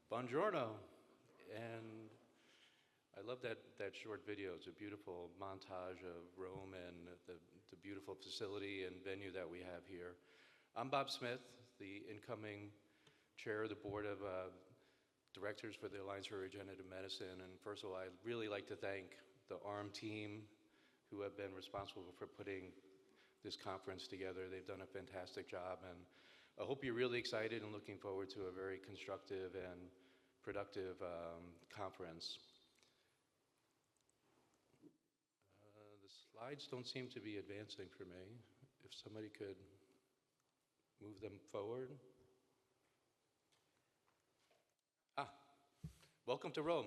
Buongiorno. And I love that short video. It's a beautiful montage of Rome and the beautiful facility and venue that we have here. I'm Bob Smith, the incoming chair of the board of directors for the Alliance for Regenerative Medicine. And first of all, I'd really like to thank the ARM team who have been responsible for putting this conference together. They've done a fantastic job, and I hope you're really excited and looking forward to a very constructive and productive conference. The slides don't seem to be advancing for me. If somebody could move them forward. Welcome to Rome.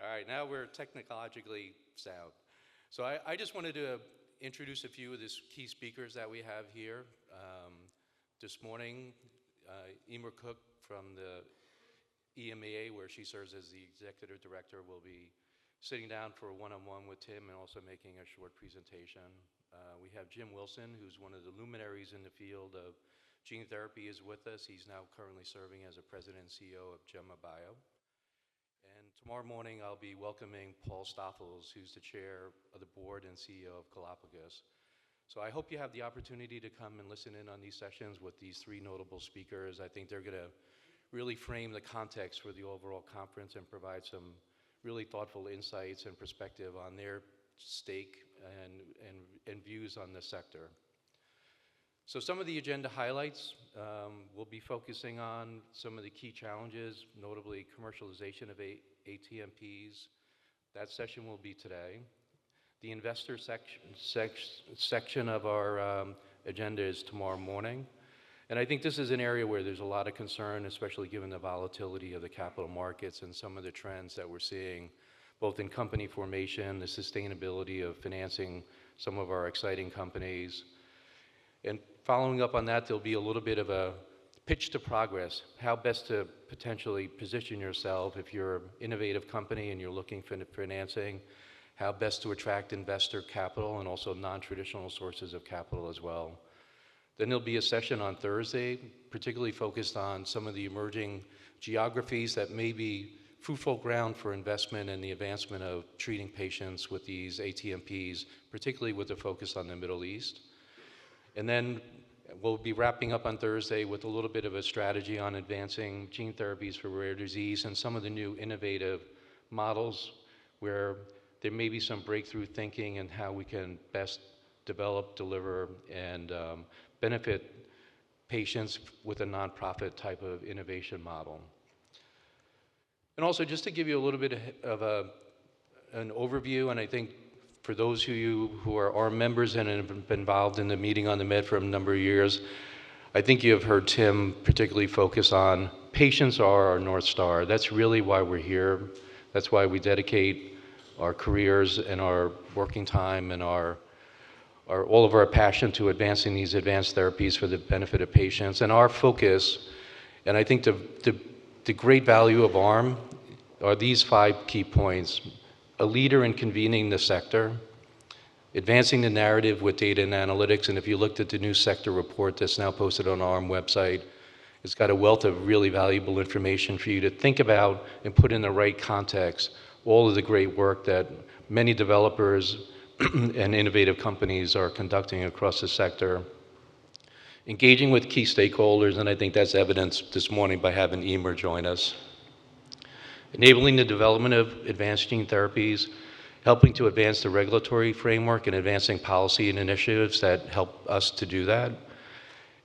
All right, now we're technologically sound. So I just wanted to introduce a few of the key speakers that we have here. This morning, Emer Cook from the EMEA, where she serves as the executive director, will be sitting down for a one-on-one with Tim and also making a short presentation. We have Jim Wilson, who's one of the luminaries in the field of gene therapy, is with us. He's now currently serving as a president and CEO of Gemma Bio. And tomorrow morning, I'll be welcoming Paul Stoffels, who's the chair of the board and CEO of Galapagos. So I hope you have the opportunity to come and listen in on these sessions with these three notable speakers. I think they're going to really frame the context for the overall conference and provide some really thoughtful insights and perspective on their stake and views on the sector. So some of the agenda highlights, we'll be focusing on some of the key challenges, notably commercialization of ATMPs. That session will be today. The investor section of our agenda is tomorrow morning. And I think this is an area where there's a lot of concern, especially given the volatility of the capital markets and some of the trends that we're seeing, both in company formation, the sustainability of financing some of our exciting companies. And following up on that, there'll be a little bit of a pitch to progress, how best to potentially position yourself if you're an innovative company and you're looking for financing, how best to attract investor capital and also non-traditional sources of capital as well. Then there'll be a session on Thursday, particularly focused on some of the emerging geographies that may be fruitful ground for investment in the advancement of treating patients with these ATMPs, particularly with a focus on the Middle East. And then we'll be wrapping up on Thursday with a little bit of a strategy on advancing gene therapies for rare disease and some of the new innovative models where there may be some breakthrough thinking and how we can best develop, deliver, and benefit patients with a nonprofit type of innovation model. And also, just to give you a little bit of an overview, and I think for those of you who are our members and have been involved in the meeting on the Med for a number of years, I think you have heard Tim particularly focus on patients are our North Star. That's really why we're here. That's why we dedicate our careers and our working time and all of our passion to advancing these advanced therapies for the benefit of patients. And our focus, and I think the great value of ARM are these 5 key points. A leader in convening the sector, advancing the narrative with data and analytics, and if you looked at the new sector report that's now posted on our ARM website, it's got a wealth of really valuable information for you to think about and put in the right context all of the great work that many developers and innovative companies are conducting across the sector. Engaging with key stakeholders, and I think that's evidenced this morning by having Emer join us. Enabling the development of advanced gene therapies, helping to advance the regulatory framework and advancing policy and initiatives that help us to do that.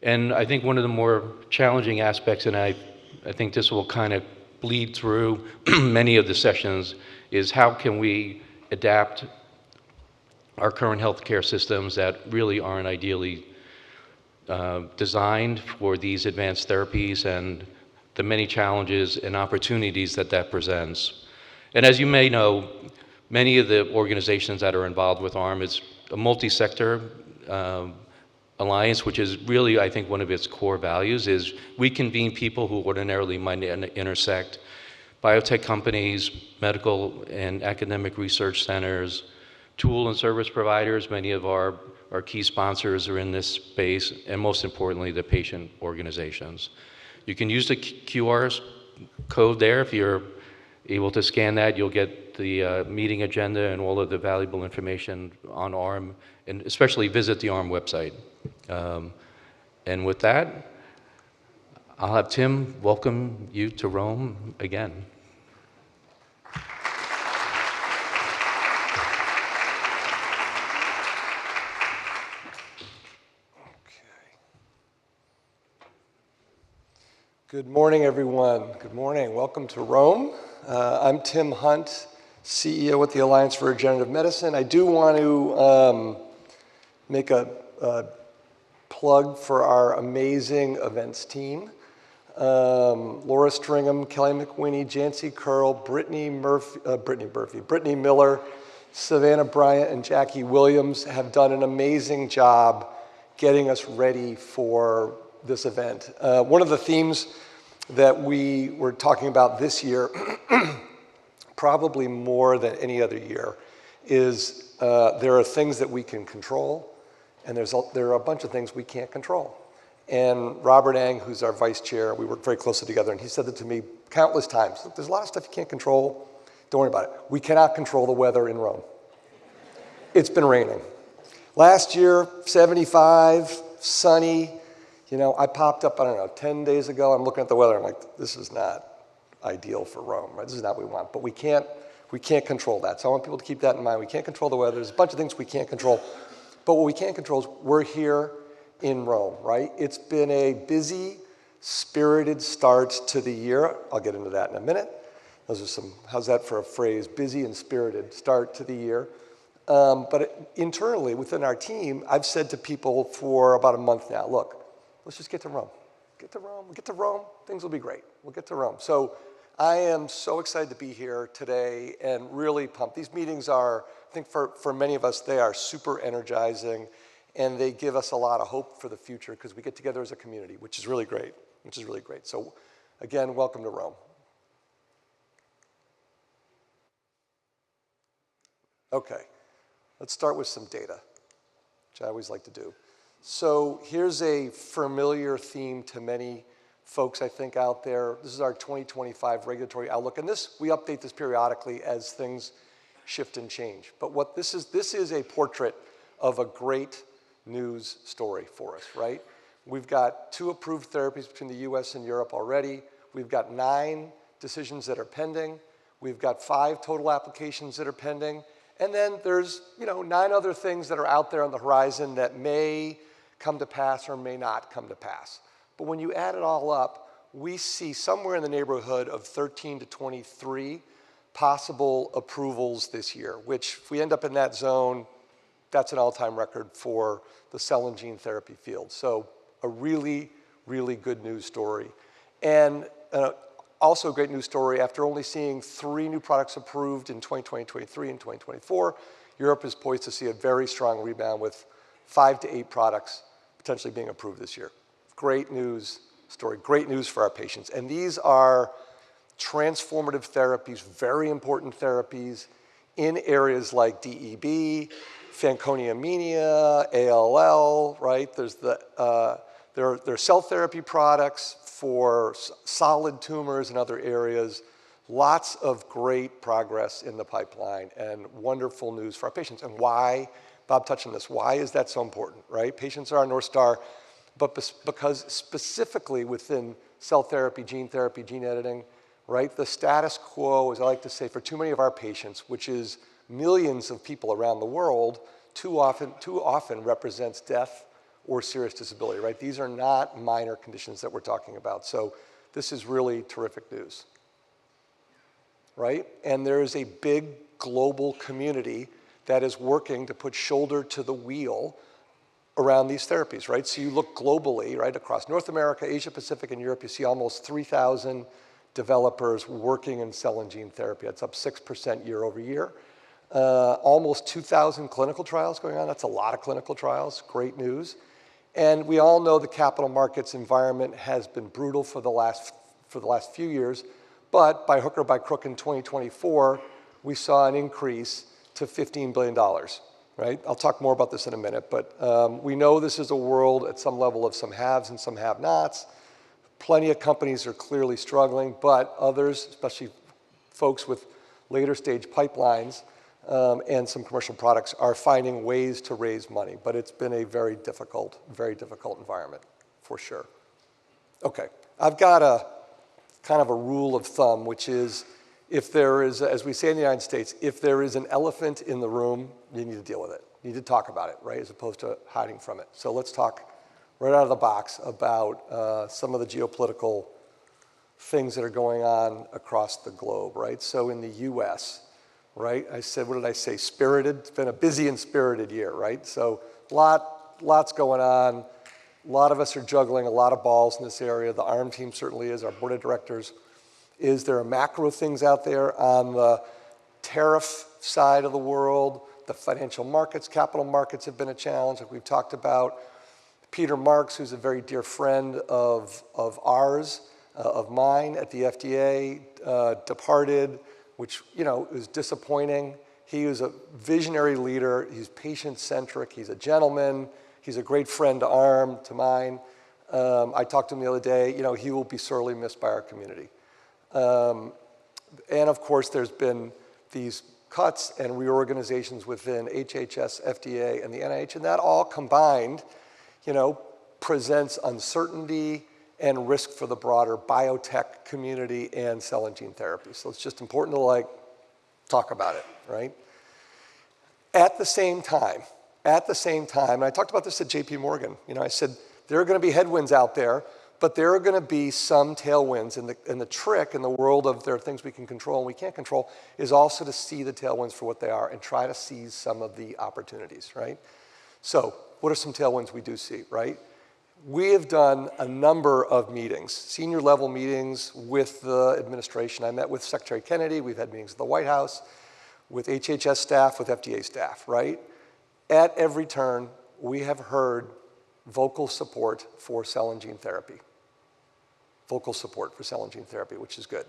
And I think one of the more challenging aspects, and I think this will kind of bleed through many of the sessions, is how can we adapt our current healthcare systems that really aren't ideally designed for these advanced therapies and the many challenges and opportunities that presents. And as you may know, many of the organizations that are involved with ARM is a multi-sector alliance, which is really, I think, one of its core values is we convene people who ordinarily might intersect, biotech companies, medical and academic research centers, tool and service providers. Many of our key sponsors are in this space, and most importantly, the patient organizations. You can use the QR code there. If you're able to scan that, you'll get the meeting agenda and all of the valuable information on ARM, and especially visit the ARM website. And with that, I'll have Tim welcome you to Rome again. Good morning, everyone. Good morning. Welcome to Rome. I'm Tim Hunt, CEO with the Alliance for Regenerative Medicine. I do want to make a plug for our amazing events team. Laura Stringham, Kelly McWinney, Jancy Curl, Brittany Miller, Savannah Bryant, and Jackie Williams have done an amazing job getting us ready for this event. One of the themes that we were talking about this year, probably more than any other year, is there are things that we can control, and there are a bunch of things we can't control. And Robert Ang, who's our vice chair, we work very closely together, and he said that to me countless times. Look, there's a lot of stuff you can't control. Don't worry about it. We cannot control the weather in Rome. It's been raining. Last year, 75, sunny. You know, I popped up, I don't know, 10 days ago, I'm looking at the weather, I'm like, this is not ideal for Rome, right? This is not what we want, but we can't control that. So I want people to keep that in mind. We can't control the weather. There's a bunch of things we can't control, but what we can control is we're here in Rome, right? It's been a busy, spirited start to the year. I'll get into that in a minute. Those are some, how's that for a phrase? Busy and spirited start to the year. But internally, within our team, I've said to people for about a month now, look, let's just get to Rome. Get to Rome, we'll get to Rome, things will be great. We'll get to Rome. So I am so excited to be here today and really pumped. These meetings are, I think for many of us, they are super energizing, and they give us a lot of hope for the future because we get together as a community, which is really great, So again, welcome to Rome. Okay, let's start with some data, which I always like to do. So here's a familiar theme to many folks, I think, out there. This is our 2025 regulatory outlook, and we update this periodically as things shift and change. But what this is a portrait of a great news story for us, right? We've got 2 approved therapies between the US and Europe already. We've got 9 decisions that are pending. We've got 5 total applications that are pending. And then there's 9 other things that are out there on the horizon that may come to pass or may not come to pass. But when you add it all up, we see somewhere in the neighborhood of 13 to 23 possible approvals this year, which if we end up in that zone, that's an all-time record for the cell and gene therapy field. So a really, really good news story. And also a great news story, after only seeing 3 new products approved in 2020, 2023, and 2024, Europe is poised to see a very strong rebound with 5 to 8 products potentially being approved this year. Great news story, great news for our patients. And these are transformative therapies, very important therapies in areas like DEB, Fanconi anemia, ALL, right? There are cell therapy products for solid tumors and other areas. Lots of great progress in the pipeline and wonderful news for our patients. And why? Bob touched on this. Why is that so important, right? Patients are our North Star, but because specifically within cell therapy, gene editing, right? The status quo, as I like to say, for too many of our patients, which is millions of people around the world, too often represents death or serious disability, right? These are not minor conditions that we're talking about. So this is really terrific news, right? And there is a big global community that is working to put shoulder to the wheel around these therapies, right? So you look globally, right, across North America, Asia Pacific, and Europe, you see almost 3,000 developers working in cell and gene therapy. That's up 6% year over year. Almost 2,000 clinical trials going on. That's a lot of clinical trials, great news. And we all know the capital markets environment has been brutal for the last few years, but by hook or by crook in 2024, we saw an increase to $15 billion, right? I'll talk more about this in a minute, but we know this is a world at some level of some haves and some have-nots. Plenty of companies are clearly struggling, but others, especially folks with later stage pipelines and some commercial products, are finding ways to raise money. But it's been a very difficult environment, for sure. Okay, I've got a kind of a rule of thumb, which is if there is, as we say in the United States, if there is an elephant in the room, you need to deal with it. You need to talk about it, right, as opposed to hiding from it. So let's talk right out of the box about some of the geopolitical things that are going on across the globe, right? So in the US, right, I said, what did I say, spirited? It's been a busy and spirited year, right? So lots going on. A lot of us are juggling a lot of balls in this area. The ARM team certainly is, our board of directors is. There are macro things out there on the tariff side of the world. The financial markets, capital markets have been a challenge, like we've talked about. Peter Marks, who's a very dear friend of ours, of mine at the FDA, departed, which, is disappointing. He was a visionary leader. He's patient-centric. He's a gentleman. He's a great friend to ARM, to mine. I talked to him the other day. He will be sorely missed by our community. And of course, there's been these cuts and reorganizations within HHS, FDA, and the NIH, and that all combined, presents uncertainty and risk for the broader biotech community and cell and gene therapy. So it's just important to talk about it, right? At the same time, and I talked about this at JP Morgan, I said, there are gonna be headwinds out there, but there are gonna be some tailwinds, and the trick in the world of there are things we can control and we can't control is also to see the tailwinds for what they are and try to seize some of the opportunities, right? So what are some tailwinds we do see, right? We have done a number of meetings, senior level meetings with the administration. I met with Secretary Kennedy. We've had meetings at the White House, with HHS staff, with FDA staff, right? At every turn, we have heard vocal support for cell and gene therapy. Vocal support for cell and gene therapy, which is good.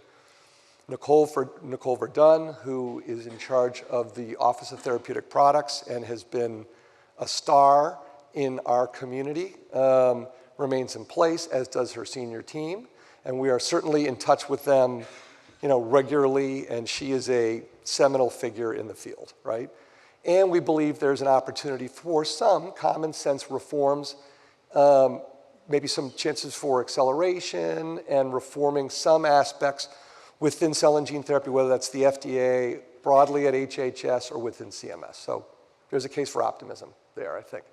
Nicole Verdun, who is in charge of the Office of Therapeutic Products and has been a star in our community, remains in place, as does her senior team. And we are certainly in touch with them, regularly, and she is a seminal figure in the field, right? And we believe there's an opportunity for some common sense reforms, maybe some chances for acceleration and reforming some aspects within cell and gene therapy, whether that's the FDA, broadly at HHS, or within CMS. So there's a case for optimism there, I think.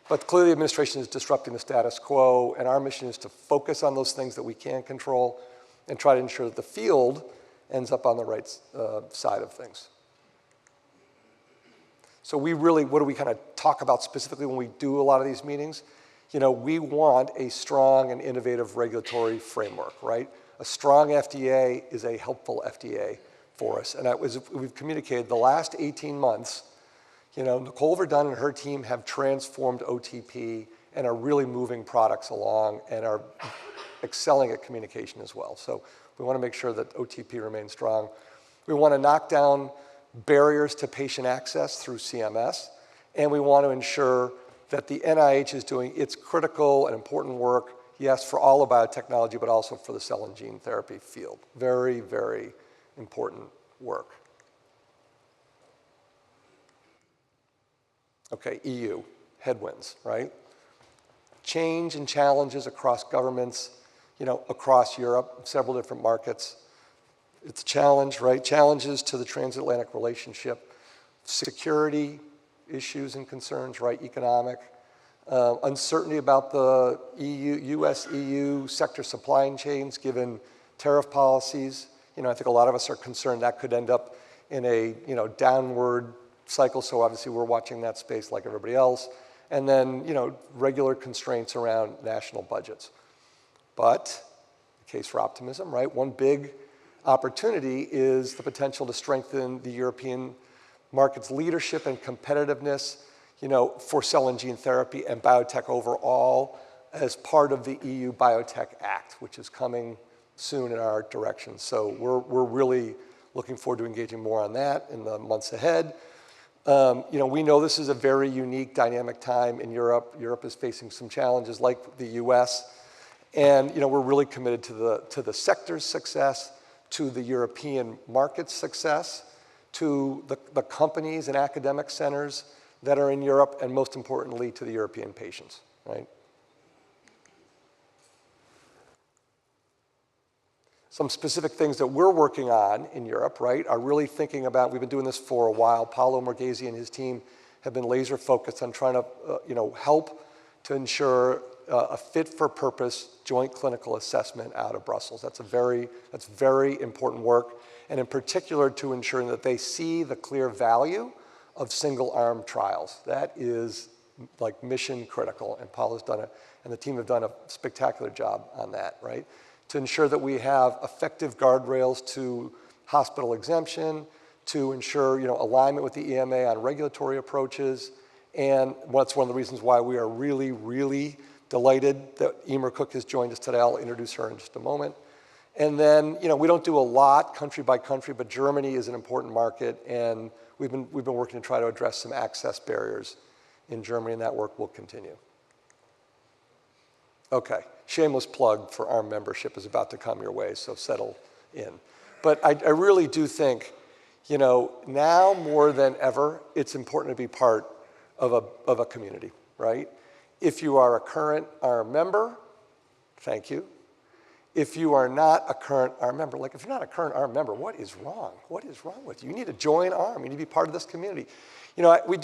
But clearly the administration is disrupting the status quo, and our mission is to focus on those things that we can control and try to ensure that the field ends up on the right side of things. So what do we kind of talk about specifically when we do a lot of these meetings? We want a strong and innovative regulatory framework, right? A strong FDA is a helpful FDA for us. And we've communicated the last 18 months, Nicole Verdun and her team have transformed OTP and are really moving products along and are excelling at communication as well. So we want to make sure that OTP remains strong. We want to knock down barriers to patient access through CMS, and we want to ensure that the NIH is doing its critical and important work, yes, for all of biotechnology, but also for the cell and gene therapy field. Very, very important work. Okay, EU, headwinds, right? Change and challenges across governments, across Europe, several different markets. It's a challenge, right? Challenges to the transatlantic relationship, security issues and concerns, right? Economic, uncertainty about the US-EU sector supply chains given tariff policies. I think a lot of us are concerned that could end up in a downward cycle, so obviously we're watching that space like everybody else. And then, regular constraints around national budgets. But, case for optimism, right? One big opportunity is the potential to strengthen the European market's leadership and competitiveness, for cell and gene therapy and biotech overall as part of the EU Biotech Act, which is coming soon in our direction. So we're really looking forward to engaging more on that in the months ahead. We know this is a very unique, dynamic time in Europe. Europe is facing some challenges like the US, And we're really committed to the sector's success, to the European market's success, to the companies and academic centers that are in Europe, and most importantly, to the European patients, right? Some specific things that we're working on in Europe, right, are really thinking about, we've been doing this for a while. Paolo Morghese and his team have been laser focused on trying to, help to ensure a fit-for-purpose joint clinical assessment out of Brussels. That's very important work, and in particular to ensuring that they see the clear value of single-arm trials. That is like mission critical, and Paolo's done it, and the team have done a spectacular job on that, right? To ensure that we have effective guardrails to hospital exemption, to ensure alignment with the EMA on regulatory approaches, and that's one of the reasons why we are really, really delighted that Emer Cook has joined us today. I'll introduce her in just a moment. And then, we don't do a lot country by country, but Germany is an important market, and we've been working to try to address some access barriers in Germany, and that work will continue. Okay, shameless plug for ARM membership is about to come your way, so settle in. But I really do think, now more than ever, it's important to be part of a community, right? If you are a current ARM member, thank you. If you are not a current ARM member, like if you're not a current ARM member, what is wrong? What is wrong with you? You need to join ARM. You need to be part of this community. We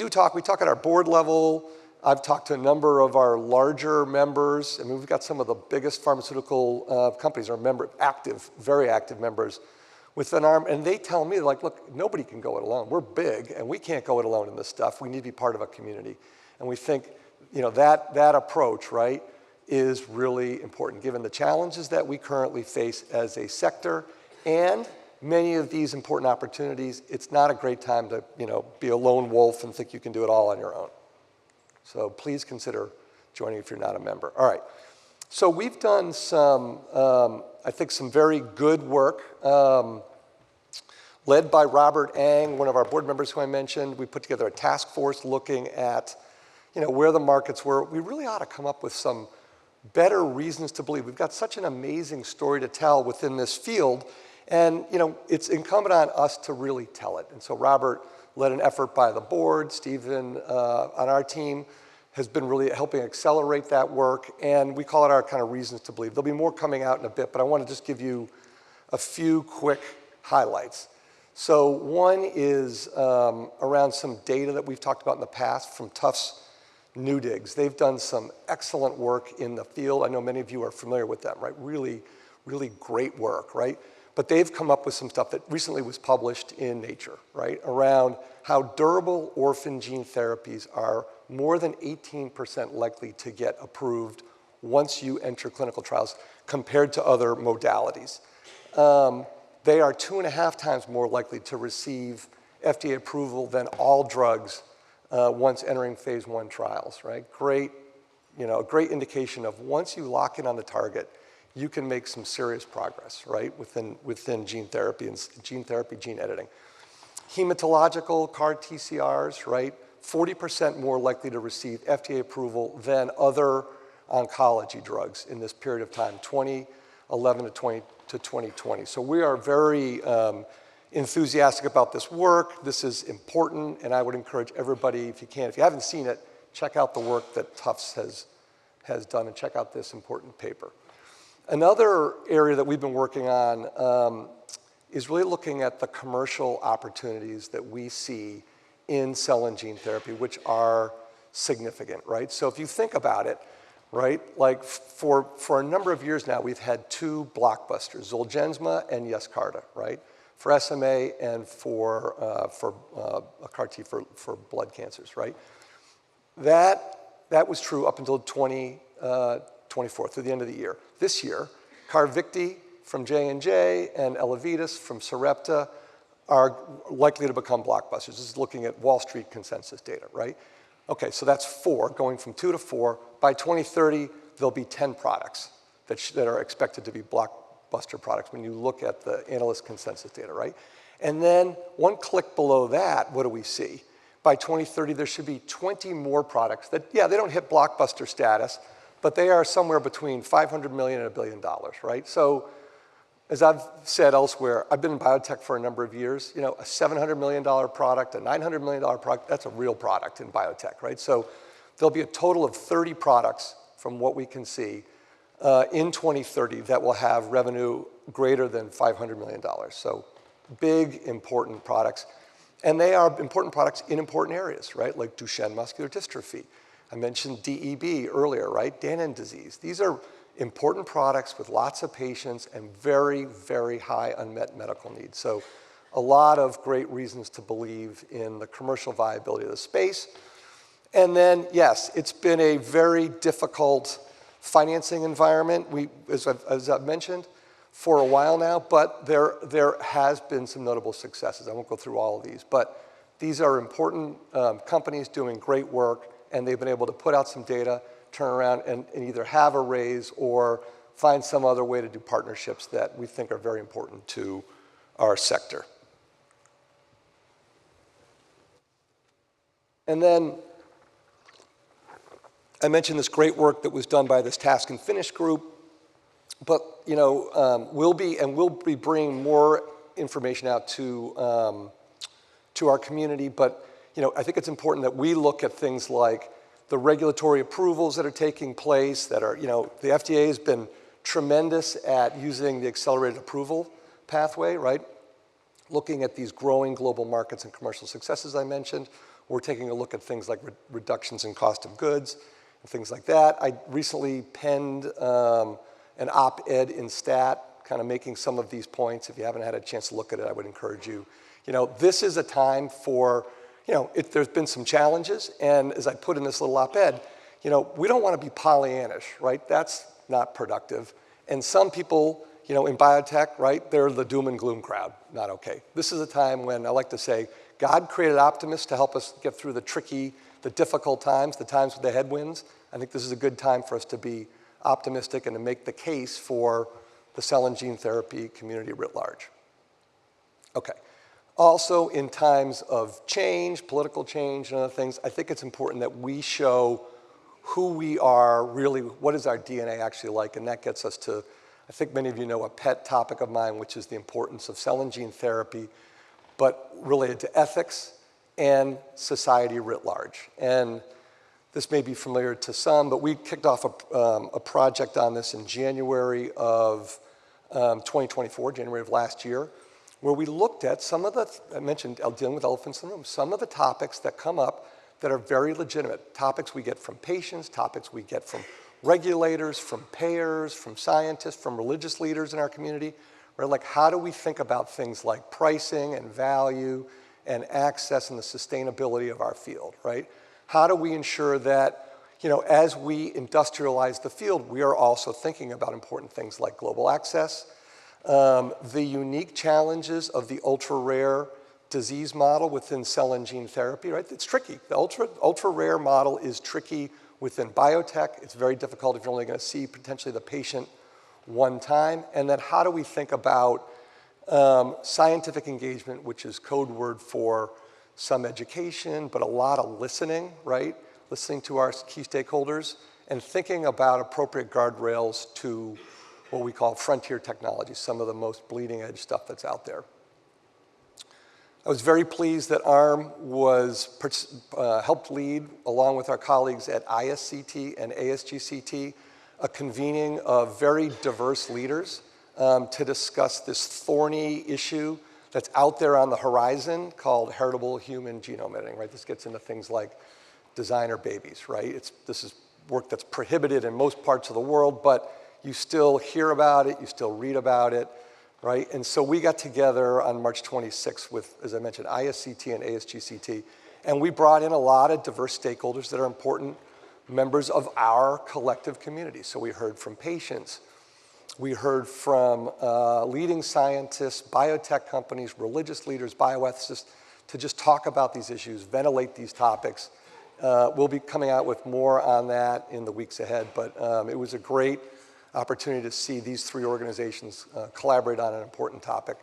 talk at our board level. I've talked to a number of our larger members. I mean, we've got some of the biggest pharmaceutical companies are very active members within ARM, and they tell me, like, look, nobody can go it alone. We're big, and we can't go it alone in this stuff. We need to be part of a community. And we think, that approach, right, is really important, given the challenges that we currently face as a sector and many of these important opportunities. It's not a great time to, be a lone wolf and think you can do it all on your own. So please consider joining if you're not a member. All right. So we've done some, I think, some very good work, led by Robert Ang, one of our board members who I mentioned. We put together a task force looking at, where the markets were. We really ought to come up with some better reasons to believe. We've got such an amazing story to tell within this field, and it's incumbent on us to really tell it. And so Robert led an effort by the board. Stephen on our team has been really helping accelerate that work, and we call it our kind of reasons to believe. There'll be more coming out in a bit, but I want to just give you a few quick highlights. So one is around some data that we've talked about in the past from Tufts Newdigs. They've done some excellent work in the field. I know many of you are familiar with them, right? Really, really great work, right? But they've come up with some stuff that recently was published in Nature, right? Around how durable orphan gene therapies are more than 18% likely to get approved once you enter clinical trials compared to other modalities. They are 2.5 times more likely to receive FDA approval than all drugs once entering phase 1 trials, right? Great, a great indication of once you lock in on the target, you can make some serious progress, right, within gene therapy and gene editing. Hematological CAR TCRs, right, 40% more likely to receive FDA approval than other oncology drugs in this period of time, 2011 to 2020. So we are very enthusiastic about this work. This is important, and I would encourage everybody, if you can, if you haven't seen it, check out the work that Tufts has done and check out this important paper. Another area that we've been working on is really looking at the commercial opportunities that we see in cell and gene therapy, which are significant, right? So if you think about it, right, like for a number of years now, we've had 2 blockbusters, Zolgensma and Yescarta, right? For SMA and for a CAR T for blood cancers, right? That was true up until 2024, through the end of the year. This year, Carvykti from J&J and Elevidys from Sarepta are likely to become blockbusters. This is looking at Wall Street consensus data, right? Okay, so that's 4, going from 2 to 4. By 2030, there'll be 10 products that are expected to be blockbuster products when you look at the analyst consensus data, right? And then one click below that, what do we see? By 2030, there should be 20 more products that, yeah, they don't hit blockbuster status, but they are somewhere between $500 million and $1 billion, right? So as I've said elsewhere, I've been in biotech for a number of years. You know, a $700 million product, a $900 million product, that's a real product in biotech, right? So there'll be a total of 30 products from what we can see in 2030 that will have revenue greater than $500 million. So big, important products. And they are important products in important areas, right? Like Duchenne muscular dystrophy. I mentioned DEB earlier, right? Danon disease. These are important products with lots of patients and very, very high unmet medical needs. So a lot of great reasons to believe in the commercial viability of the space. And then, yes, it's been a very difficult financing environment, as I've mentioned, for a while now, but there has been some notable successes. I won't go through all of these, but these are important companies doing great work, and they've been able to put out some data, turn around, and either have a raise or find some other way to do partnerships that we think are very important to our sector. And then I mentioned this great work that was done by this Task and Finish group, but you know, we'll be bringing more information out to our community. But you know, I think it's important that we look at things like the regulatory approvals that are taking place. That are, you know, the FDA has been tremendous at using the accelerated approval pathway, right? Looking at these growing global markets and commercial successes I mentioned. We're taking a look at things like reductions in cost of goods and things like that. I recently penned an op-ed in Stat, kind of making some of these points. If you haven't had a chance to look at it, I would encourage you. You know, this is a time for, you know, there's been some challenges, and as I put in this little op-ed, you know, we don't want to be Pollyannish, right? That's not productive. And some people, you know, in biotech, right, they're the doom and gloom crowd. Not okay. This is a time when I like to say, God created optimists to help us get through the tricky, the difficult times, the times with the headwinds. I think this is a good time for us to be optimistic and to make the case for the cell and gene therapy community writ large. Okay. Also, in times of change, political change and other things, I think it's important that we show who we are really, what is our DNA actually like, and that gets us to, I think many of you know, a pet topic of mine, which is the importance of cell and gene therapy, but related to ethics and society writ large. And this may be familiar to some, but we kicked off a project on this in January of 2024, January of last year, where we looked at some of the, I mentioned dealing with elephants in the room, some of the topics that come up that are very legitimate, topics we get from patients, topics we get from regulators, from payers, from scientists, from religious leaders in our community. Right? Like, how do we think about things like pricing and value and access and the sustainability of our field, right? How do we ensure that, you know, as we industrialize the field, we are also thinking about important things like global access, the unique challenges of the ultra-rare disease model within cell and gene therapy, right? It's tricky. The ultra-rare model is tricky within biotech. It's very difficult if you're only going to see potentially the patient one time. And then how do we think about scientific engagement, which is code word for some education, but a lot of listening, right? Listening to our key stakeholders and thinking about appropriate guardrails to what we call frontier technology, some of the most bleeding edge stuff that's out there. I was very pleased that ARM helped lead, along with our colleagues at ISCT and ASGCT, a convening of very diverse leaders to discuss this thorny issue that's out there on the horizon called heritable human genome editing, right? This gets into things like designer babies, right? This is work that's prohibited in most parts of the world, but you still hear about it, you still read about it, right? And so we got together on March 26th with, as I mentioned, ISCT and ASGCT, and we brought in a lot of diverse stakeholders that are important members of our collective community. So we heard from patients, we heard from leading scientists, biotech companies, religious leaders, bioethicists, to just talk about these issues, ventilate these topics. We'll be coming out with more on that in the weeks ahead, but it was a great opportunity to see these three organizations collaborate on an important topic.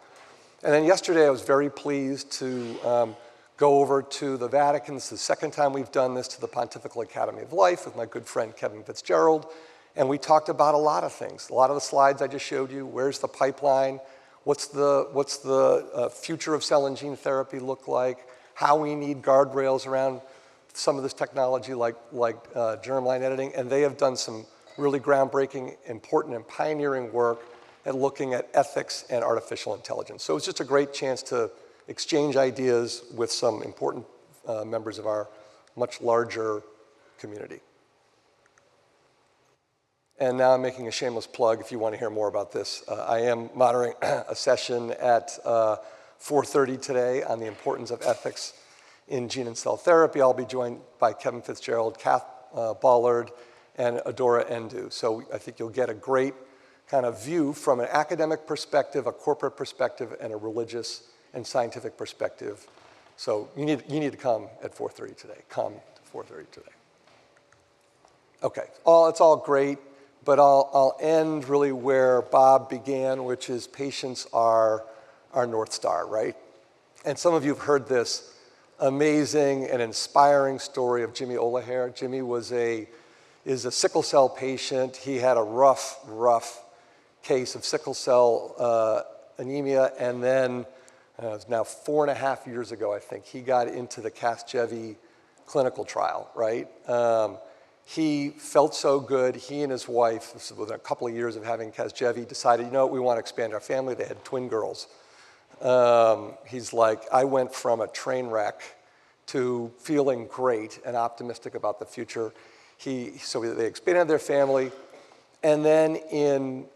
And then yesterday I was very pleased to go over to the Vatican. This is the second time we've done this, to the Pontifical Academy of Life with my good friend Kevin Fitzgerald. And we talked about a lot of things. A lot of the slides I just showed you. Where's the pipeline? What's the future of cell and gene therapy look like? How we need guardrails around some of this technology like germline editing. And they have done some really groundbreaking, important, and pioneering work at looking at ethics and artificial intelligence. So it's just a great chance to exchange ideas with some important members of our much larger community. And now I'm making a shameless plug if you want to hear more about this. I am moderating a session at 4:30 today on the importance of ethics in gene and cell therapy. I'll be joined by Kevin Fitzgerald, Kath Ballard, and Adora Endu. So I think you'll get a great kind of view from an academic perspective, a corporate perspective, and a religious and scientific perspective. So you need to come at 4:30 today. Come to 4:30 today. Okay, it's all great, but I'll end really where Bob began, which is patients are our North Star, right? And some of you have heard this amazing and inspiring story of Jimmy Olahair. Jimmy is a sickle cell patient. He had a rough case of sickle cell anemia, and then it's now 4.5 years ago, I think, he got into the Casgevy clinical trial, right? He felt so good. He and his wife, this was within a couple of years of having Casgevy, decided, you know what, we want to expand our family. They had twin girls. He's like, I went from a train wreck to feeling great and optimistic about the future. So they expanded their family. And then in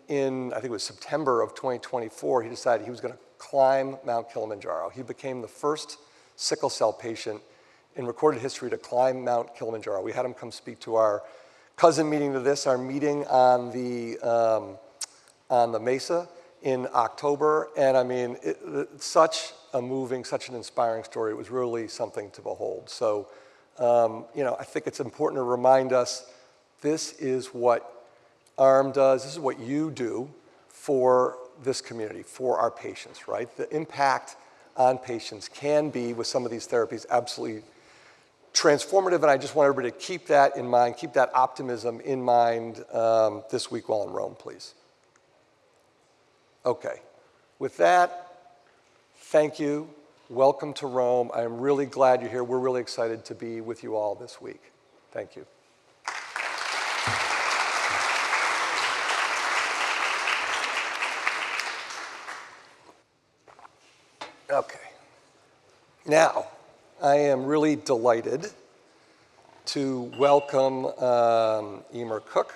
I think it was September of 2024, he decided he was going to climb Mount Kilimanjaro. He became the first sickle cell patient in recorded history to climb Mount Kilimanjaro. We had him come speak to our cousin meeting to this, our meeting on the Mesa in October. And I mean, it's such a moving, such an inspiring story. It was really something to behold. So, I think it's important to remind us this is what ARM does. This is what you do for this community, for our patients, right? The impact on patients can be, with some of these therapies, absolutely transformative, and I just want everybody to keep that in mind, keep that optimism in mind this week while in Rome, please. Okay, with that, thank you. Welcome to Rome. I am really glad you're here. We're really excited to be with you all this week. Thank you. Okay. Now, I am really delighted to welcome Emer Cook.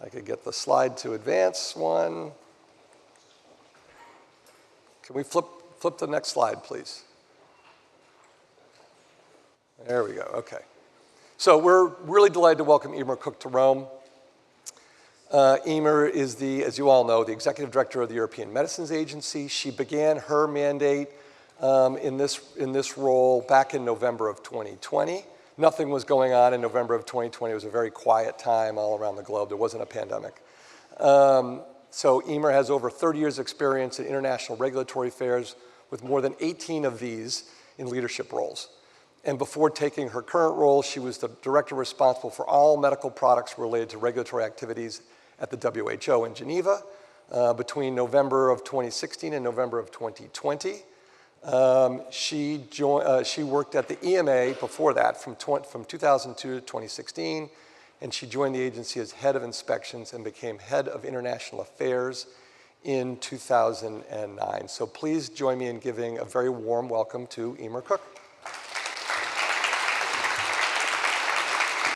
I could get the slide to advance one. Can we flip the next slide, please? There we go, okay. So we're really delighted to welcome Emer Cook to Rome. Emer is as you all know, the executive director of the European Medicines Agency. She began her mandate in this role back in November of 2020. Nothing was going on in November of 2020. It was a very quiet time all around the globe. There wasn't a pandemic. So Emer has over 30 years experience in international regulatory affairs, with more than 18 of these in leadership roles. And before taking her current role, she was the director responsible for all medical products related to regulatory activities at the WHO in Geneva between November of 2016 and November of 2020. She worked at the EMA before that from 2002 to 2016, and she joined the agency as head of inspections and became head of international affairs in 2009. So please join me in giving a very warm welcome to Emer Cook.